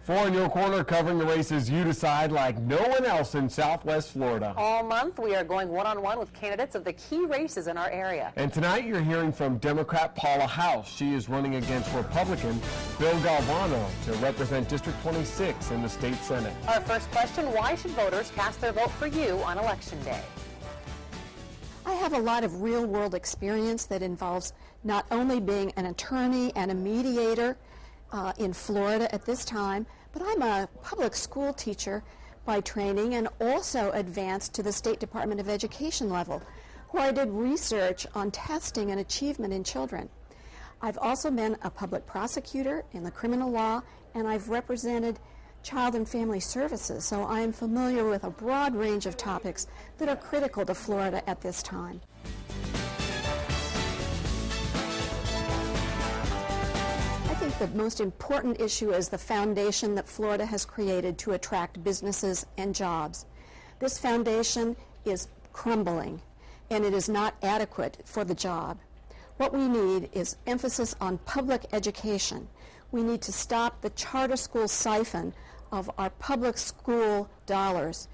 Four in your corner, covering the races you decide like no one else in Southwest Florida. All month, we are going one-on-one with candidates of the key races in our area. And tonight, you're hearing from Democrat Paula House. She is running against Republican Bill Galvano to represent District 26 in the state Senate. Our first question, why should voters cast their vote for you on Election Day? I have a lot of real-world experience that involves not only being an attorney and a mediator in Florida at this time, but I'm a public school teacher by training and also advanced to the State Department of Education level, where I did research on testing and achievement in children. I've also been a public prosecutor in the criminal law, and I've represented Child and Family Services, so I am familiar with a broad range of topics that are critical to Florida at this time. I think the most important issue is the foundation that Florida has created to attract businesses and jobs. This foundation is crumbling, and it is not adequate for the job. What we need is emphasis on public education. We need to stop the charter school siphon of our public school dollars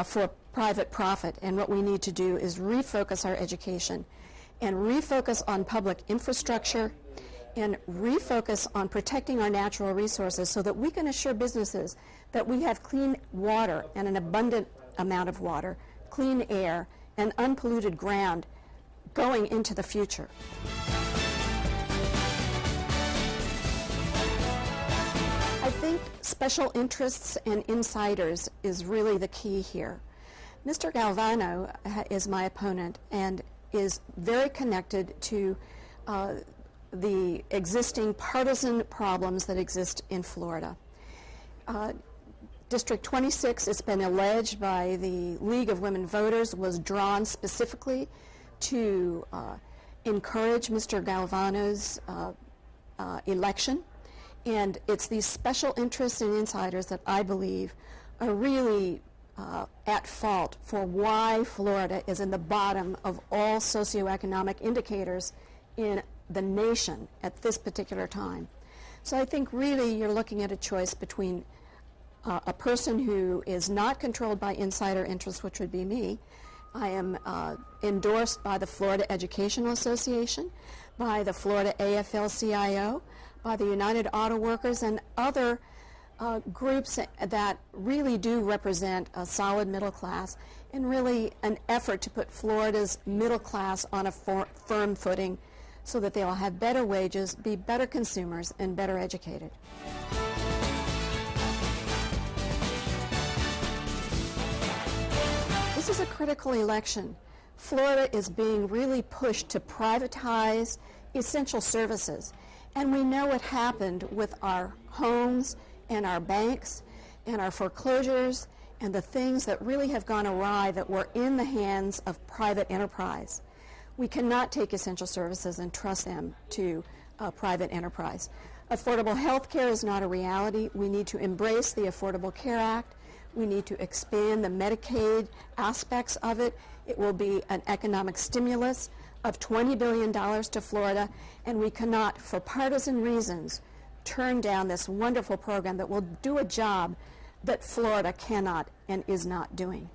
for private profit, and what we need to do is refocus our education and refocus on public infrastructure and refocus on protecting our natural resources so that we can assure businesses that we have clean water and an abundant amount of water, clean air, and unpolluted ground going into the future. I think special interests and insiders is really the key here. Mr. Galvano is my opponent and is very connected to the existing partisan problems that exist in Florida. District 26, it's been alleged by the League of Women Voters, was drawn specifically to encourage Mr. Galvano's election. And it's these special interests and insiders that I believe are really at fault for why Florida is in the bottom of all socioeconomic indicators in the nation at this particular time. So I think really you're looking at a choice between a person who is not controlled by insider interests, which would be me. I am endorsed by the Florida Educational Association, by the Florida AFL-CIO, by the United Auto Workers, and other groups that really do represent a solid middle class and really an effort to put Florida's middle class on a firm footing so that they'll have better wages, be better consumers, and better educated. This is a critical election. Florida is being really pushed to privatize essential services. And we know what happened with our homes and our banks and our foreclosures and the things that really have gone awry that were in the hands of private enterprise. We cannot take essential services and trust them to private enterprise. Affordable health care is not a reality. We need to embrace the Affordable Care Act. We need to expand the Medicaid aspects of it. It will be an economic stimulus of $20 billion to Florida, and we cannot, for partisan reasons, turn down this wonderful program that will do a job that Florida cannot and is not doing.